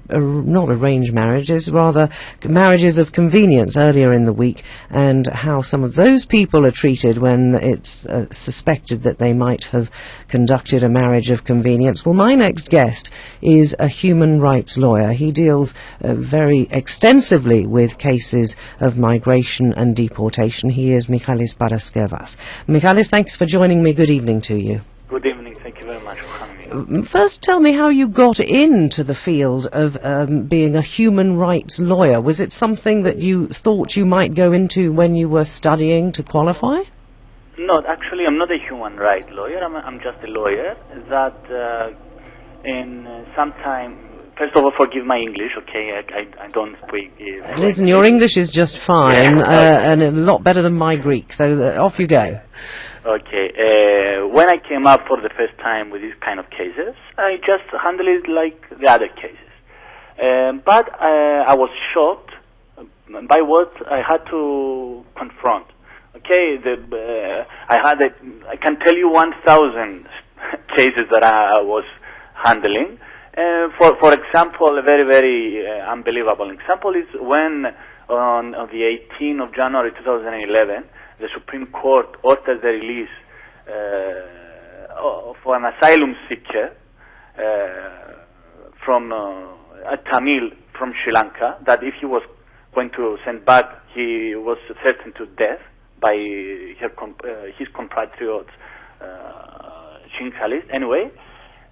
not arranged marriages, rather marriages of convenience earlier in the week, and how some of those people are treated when it's suspected that they might have conducted a marriage of convenience. Well, my next guest is a human rights lawyer. He deals very extensively with cases of migration and deportation. He is Michalis. Michalis, thanks for joining me. Good evening to you. Good evening. Thank you very much for having me. First, tell me how you got into the field of being a human rights lawyer. Was it something that you thought you might go into when you were studying to qualify? No, actually, I'm not a human rights lawyer. I'm just a lawyer that in some time... First of all, forgive my English, okay? I don't speak... Listen, your English is just fine, and a lot better than my Greek, so off you go. Okay. When I came up for the first time with these kind of cases, I just handled it like the other cases. But I was shocked by what I had to confront. Okay, I can tell you 1,000 cases that I was handling. For example, a very, very unbelievable example is when on the 18th of January 2011, the Supreme Court ordered the release for an asylum seeker from a Tamil from Sri Lanka, that if he was going to send back, he was certain to death by his compatriots, Michalis, anyway.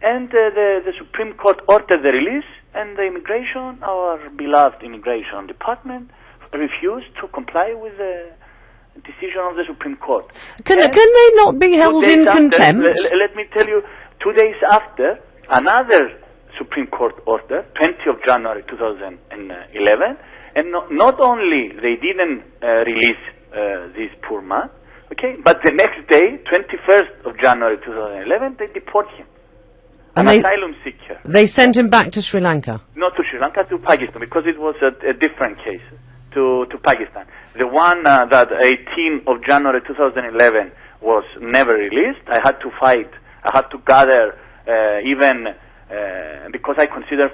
And the Supreme Court ordered the release, and the immigration, our beloved immigration department, refused to comply with the decision of the Supreme Court. Can they not be held in contempt? Let me tell you, 2 days after, another Supreme Court order, 20th of January 2011, and not only they didn't release this poor man, okay, but the next day, 21st of January 2011, they deport him. An asylum seeker. They sent him back to Sri Lanka? Not to Sri Lanka, to Pakistan, because it was a different case, to Pakistan. The one that 18th of January 2011 was never released. I had to fight, I had to gather because I consider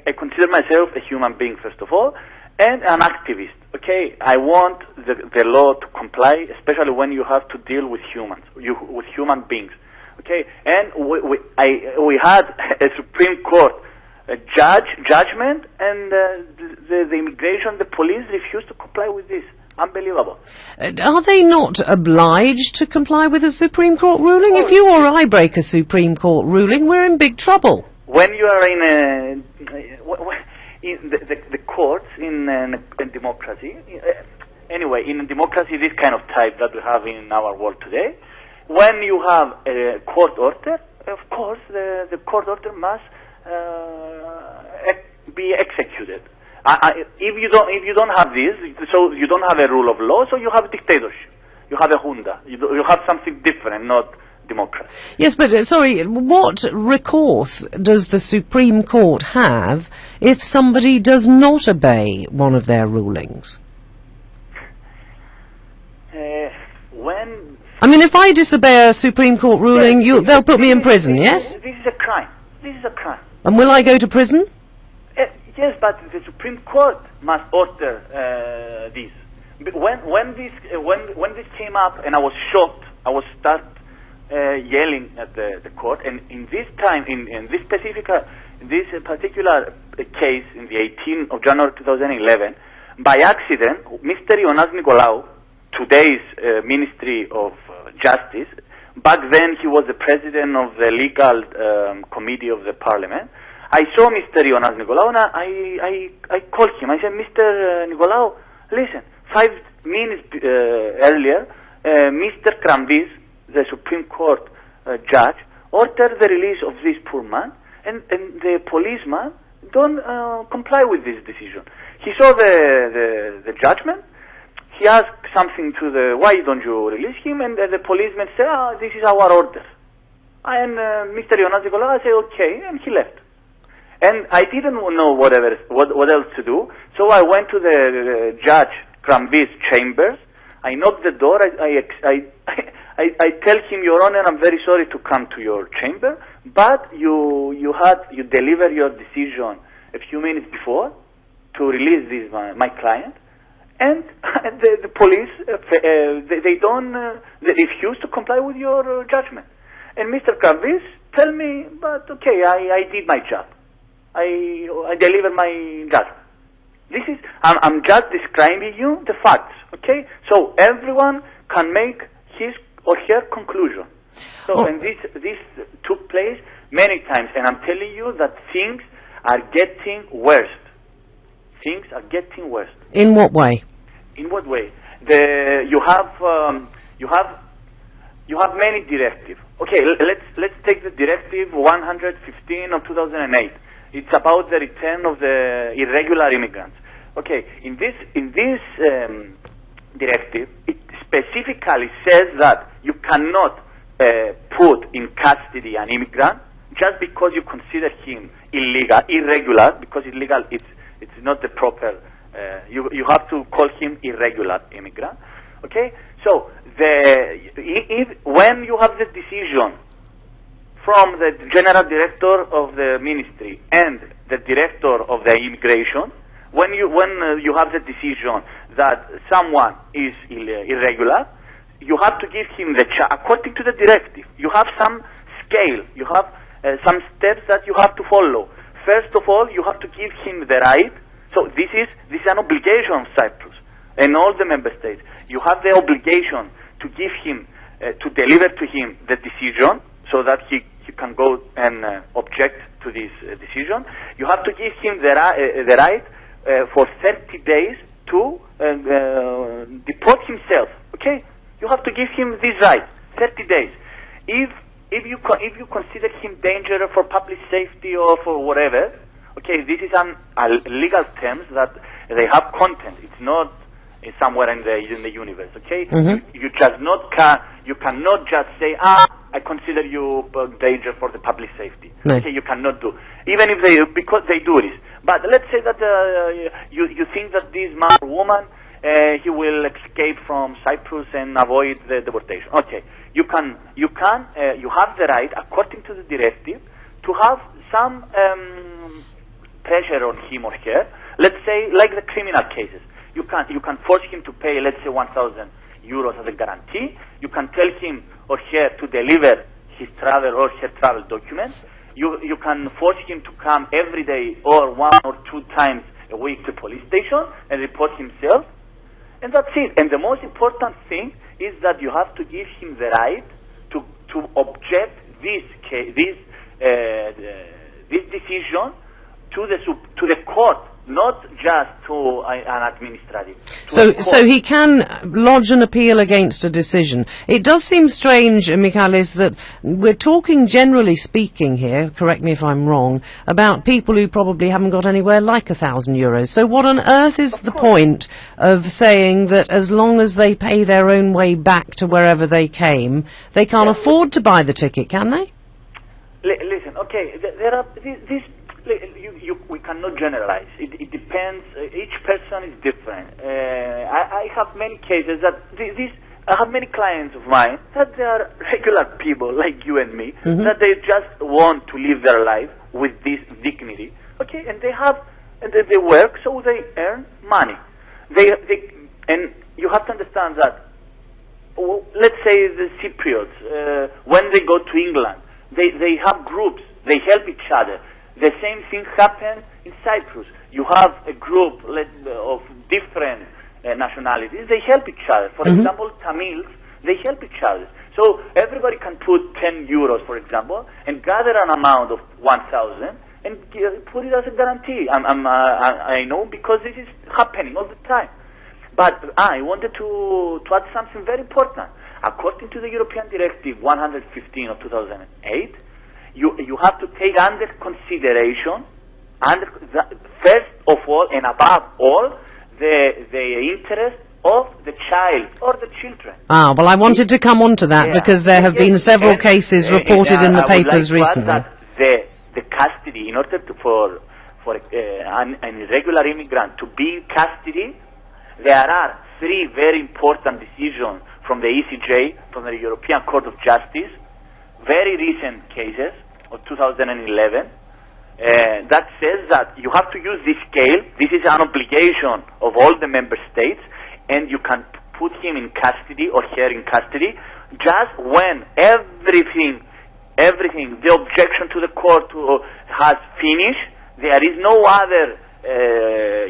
I consider myself a human being first of all, and an activist. Okay, I want the law to comply, especially when you have to deal with humans, with human beings. Okay, and we had a Supreme Court judgment, and the immigration, the police refused to comply with this. Unbelievable. Are they not obliged to comply with a Supreme Court ruling? If you or I break a Supreme Court ruling, we're in big trouble. When you are in the courts in democracy, anyway, in a democracy this kind of type that we have in our world today, when you have a court order, of course, the court order must be executed. If you don't have this, so you don't have a rule of law, so you have a dictatorship. You have a junta. You have something different, not democracy. Yes, but sorry, what recourse does the Supreme Court have if somebody does not obey one of their rulings? If I disobey a Supreme Court ruling, they'll put me in prison, yes? This is a crime. This is a crime. And will I go to prison? Yes, but the Supreme Court must order this. When this came up, and I was shocked, I was yelling at the court. And in this time, in this particular case, in the 18th of January 2011, by accident, Mr. Ioannis Nikolaou, today's Ministry of Justice, back then he was the president of the legal committee of the parliament. I saw Mr. Ioannis Nikolaou, and I called him. I said, Mr. Nikolaou, listen, 5 minutes earlier, Mr. Charalambous, the Supreme Court judge, ordered the release of this poor man, and the policeman don't comply with this decision. He saw the judgment. He asked something to why don't you release him? And the policeman said, this is our order. And Mr. Ioannis Nikolaou said, okay, and he left. And I didn't know what else to do, so I went to the Judge Charalambous' chambers. I knocked the door. I tell him, Your Honor, I'm very sorry to come to your chamber, but you deliver your decision a few minutes before to release my client, and the police they refuse to comply with your judgment. And Mr. Karvis tell me, but okay, I did my job. I delivered my judgment. This is I'm just describing you the facts, okay? So everyone can make his or her conclusion. So and this took place many times, and I'm telling you that things are getting worse. Things are getting worse. In what way? In what way? You have many directives. Okay, let's take the directive 115 of 2008. It's about the return of the irregular immigrants. Okay, in this directive, it specifically says that you cannot put in custody an immigrant just because you consider him irregular, because illegal it's not the proper. You have to call him irregular immigrant. Okay, so when you have the decision from the general director of the ministry and the director of the immigration, when you have the decision that someone is irregular, you have to give him according to the directive. You have some scale. You have some steps that you have to follow. First of all, you have to give him the right. So this is an obligation of Cyprus and all the member states. You have the obligation to give him, to deliver to him the decision so that he can go and object to this decision. You have to give him the right for 30 days to deport himself. Okay, you have to give him this right, 30 days. If you consider him dangerous for public safety or for whatever, okay, this is a legal terms that they have content. It's not somewhere in the universe. Okay, you cannot just say I consider you danger for the public safety. No. Okay, you cannot do. Even if because they do this. But let's say that you think that this man or woman he will escape from Cyprus and avoid the deportation. Okay, you have the right, according to the directive, to have some pressure on him or her. Let's say, like the criminal cases, you can force him to pay, let's say, 1,000 euros as a guarantee. You can tell him or her to deliver his travel or her travel documents. You can force him to come every day or 1 or 2 times a week to police station and report himself. And that's it. And the most important thing is that you have to give him the right to object this decision to the court, not just to an administrative. So he can lodge an appeal against a decision. It does seem strange, Michalis, that we're talking, generally speaking here, correct me if I'm wrong, about people who probably haven't got anywhere like 1,000 euros. So what on earth is the point of saying that as long as they pay their own way back to wherever they came, they can't afford to buy the ticket, can they? Listen, okay, there are these. We cannot generalize. It depends. Each person is different. I have many cases that I have many clients of mine that they are regular people like you and me, that they just want to live their life with this dignity. Okay, and they work, so they earn money. And you have to understand that. Let's say the Cypriots, when they go to England, they have groups. They help each other. The same thing happens in Cyprus. You have a group of different nationalities. They help each other. For example, Tamils, they help each other. So everybody can put 10 euros, for example, and gather an amount of 1,000 and put it as a guarantee. I know because this is happening all the time. But I wanted to add something very important. According to the European Directive 115 of 2008, you have to take under consideration, first of all and above all, the interest of the child or the children. Well, I wanted to come on to that because there have been several cases reported in the papers recently. That the custody, in order for an irregular immigrant to be in custody, there are 3 very important decisions from the ECJ, from the European Court of Justice, very recent cases. of 2011 that says that you have to use this scale. This is an obligation of all the member states, and you can put him in custody or her in custody just when everything, the objection to the court has finished. There is no other,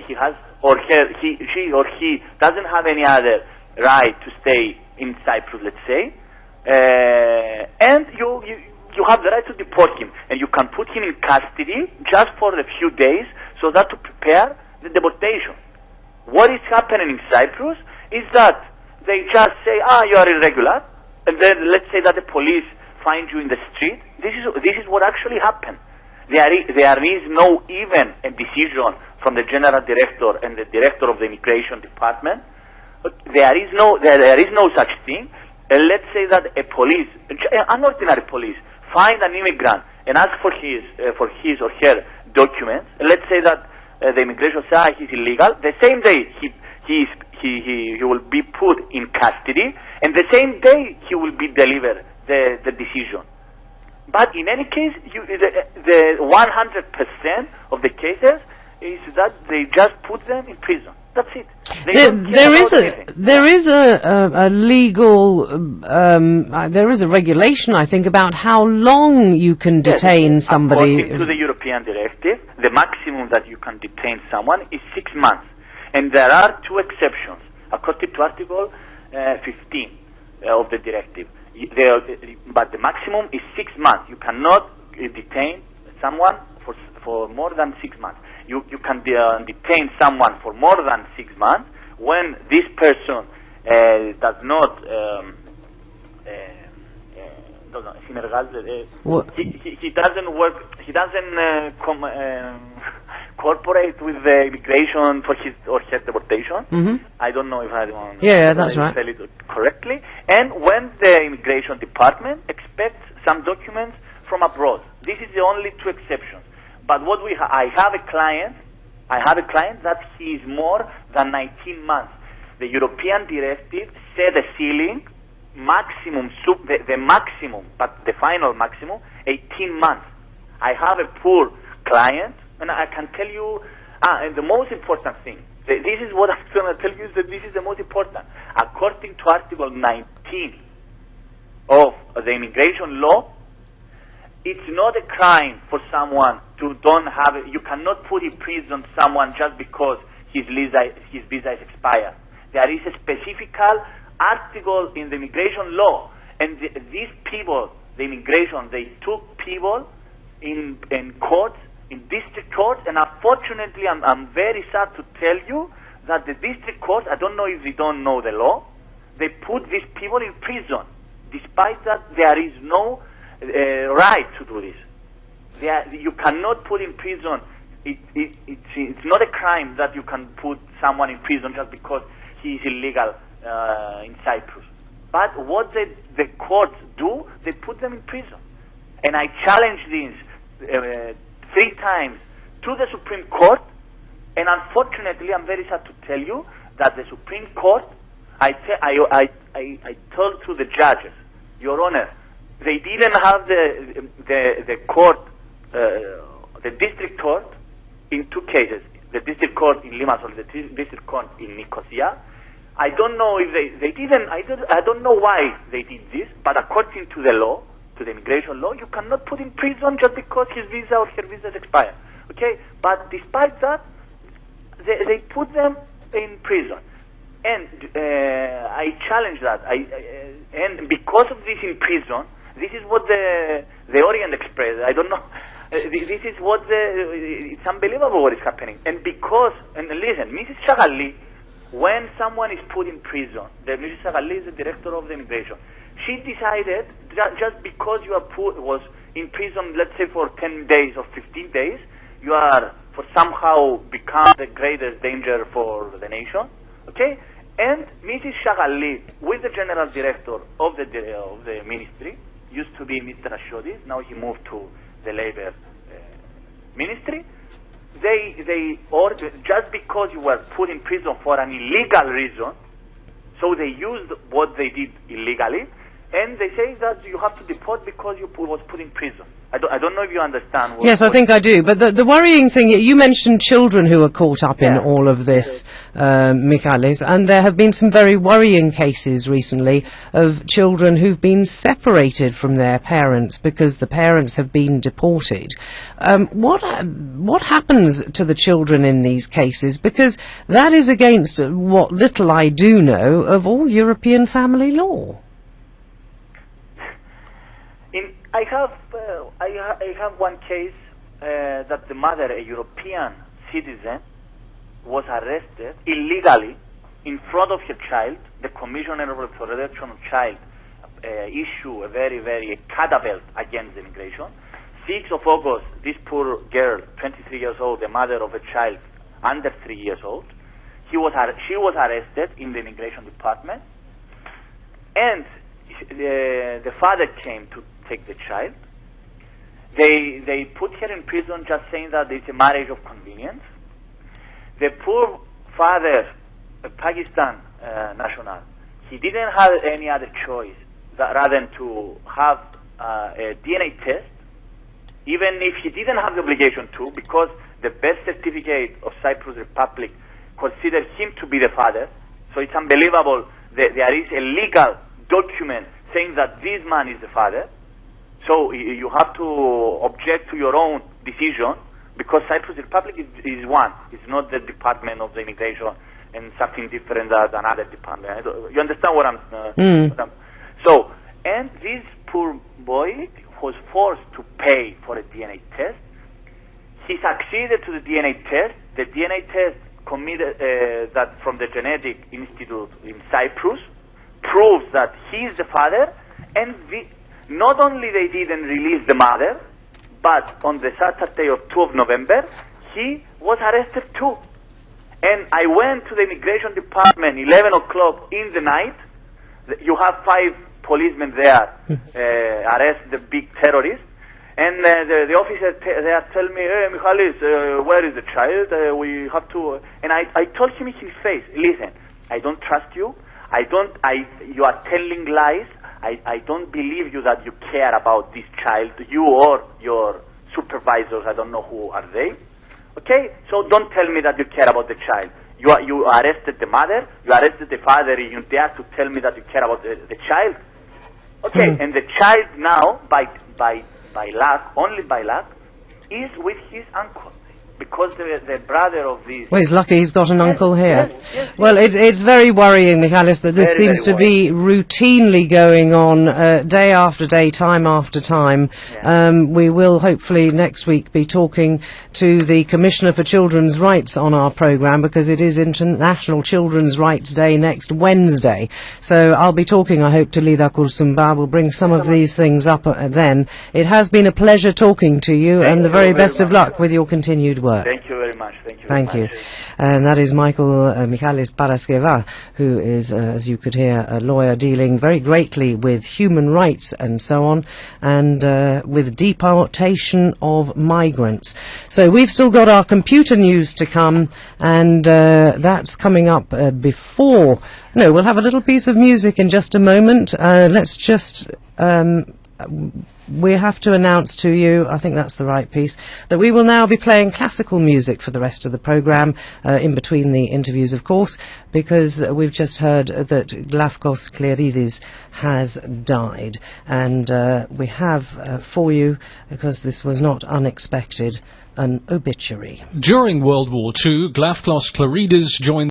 he has or her, she or he doesn't have any other right to stay in Cyprus, let's say, and you have the right to deport him, and you can put him in custody just for a few days so that to prepare the deportation. What is happening in Cyprus is that they just say, you are irregular, and then let's say that the police find you in the street. This is what actually happened. There is no even a decision from the general director and the director of the immigration department. There is no such thing. Let's say that a police, an ordinary police, find an immigrant and ask for his or her documents. Let's say that the immigration says he's illegal. The same day he will be put in custody, and the same day he will be delivered the decision. But in any case, the 100% of the cases is that they just put them in prison. That's it. There is a legal, there is a regulation, I think, about how long you can detain somebody. According to the European directive, the maximum that you can detain someone is 6 months. And there are two exceptions, according to Article 15 of the directive. But the maximum is 6 months. You cannot detain someone for more than 6 months. You can detain someone for more than 6 months when this person does not he doesn't work, he doesn't cooperate with the immigration for his or her deportation. Mm-hmm. I don't know if I that's right. Tell it correctly. And when the immigration department expects some documents from abroad. This is the only two exceptions. But what I have a client that he is more than 19 months. The European directive set a ceiling, maximum, the maximum, but the final maximum, 18 months. I have a poor client, and I can tell you, and the most important thing, this is what I'm going to tell you, is that this is the most important. According to Article 19 of the immigration law, it's not a crime for someone to you cannot put in prison someone just because his visa is expired. There is a specific article in the immigration law, and these people, the immigration, they took people in courts, in district courts, and unfortunately, I'm very sad to tell you that the district courts, I don't know if they don't know the law, they put these people in prison, despite that there is no right to do this. You cannot put in prison. It's not a crime that you can put someone in prison just because he is illegal in Cyprus. But what the courts do, they put them in prison. And I challenge this 3 times to the Supreme Court, and unfortunately, I'm very sad to tell you that the Supreme Court, I told to the judges, Your Honor, they didn't have the court, the district court, in 2 cases. The district court in Limassol, the district court in Nicosia. I don't know if they didn't. I don't know why they did this. But according to the law, to the immigration law, you cannot put in prison just because his visa or her visa is expired. Okay. But despite that, they put them in prison. And I challenge that. And because of this in prison, this is what the Orient Express, I don't know, this is what it's unbelievable what is happening. And listen, Mrs. Charalambous, when someone is put in prison, Mrs. Charalambous is the director of the immigration, she decided just because you was in prison, let's say for 10 days or 15 days, you are for somehow become the greatest danger for the nation, okay? And Mrs. Charalambous, with the general director of the ministry, used to be Mr. Ashodis, now he moved to the labor ministry. They ordered, just because you were put in prison for an illegal reason, so they used what they did illegally, And they say that you have to deport because you was put in prison. I don't know if you understand. Yes, I think I do. But the worrying thing, you mentioned children who are caught up in all of this, Michalis, and there have been some very worrying cases recently of children who've been separated from their parents because the parents have been deported. What happens to the children in these cases? Because that is against what little I do know of all European family law. I have one case that the mother, a European citizen, was arrested illegally in front of her child. The Commissioner of the Protection of Child issued a very catapult against the immigration. 6th of August, this poor girl, 23 years old, the mother of a child under 3 years old, she was arrested in the immigration department, and the father came to take the child. They put her in prison just saying that it's a marriage of convenience. The poor father, a Pakistan national, he didn't have any other choice rather than to have a DNA test, even if he didn't have the obligation to, because the birth certificate of Cyprus Republic considers him to be the father. So it's unbelievable that there is a legal document saying that this man is the father. So you have to object to your own decision, because Cyprus Republic is one. It's not the Department of the Immigration and something different than another department. You understand what I'm... So, and this poor boy was forced to pay for a DNA test. He succeeded to the DNA test. The DNA test committed that from the Genetic Institute in Cyprus proves that he is the father, and not only they didn't release the mother, but on the Saturday of 2 of November, he was arrested too. And I went to the immigration department 11 o'clock in the night. You have 5 policemen there, arrest the big terrorists. And the officer there tell me, hey, Michalis, where is the child? We have to... And I told him in his face, listen, I don't trust you. You are telling lies. I don't believe you that you care about this child, you or your supervisors, I don't know who are they. Okay? So don't tell me that you care about the child. You arrested the mother, you arrested the father, you dare to tell me that you care about the child? Okay, and the child now, by luck, only by luck, is with his uncle. Because the brother of these... Well, he's lucky he's got an uncle here. Yes. Well, it's very worrying, Michalis, that this seems to be routinely going on day after day, time after time. Yeah. We will hopefully next week be talking to the Commissioner for Children's Rights on our programme, because it is International Children's Rights Day next Wednesday. So I'll be talking, I hope, to Lida Kursumba. We'll bring some of these things up then. It has been a pleasure talking to you, and the very best of luck with your continued work. Thank you very much. Thank you. And that is Michalis Paraskeva, who is, as you could hear, a lawyer dealing very greatly with human rights and so on, and with deportation of migrants. So we've still got our computer news to come, and that's coming up before... No, we'll have a little piece of music in just a moment. Let's just... we have to announce to you, I think that's the right piece, that we will now be playing classical music for the rest of the programme, in between the interviews, of course, because we've just heard that Glafkos Kleridis has died. And we have for you, because this was not unexpected, an obituary. During World War II, Glafkos Kleridis joined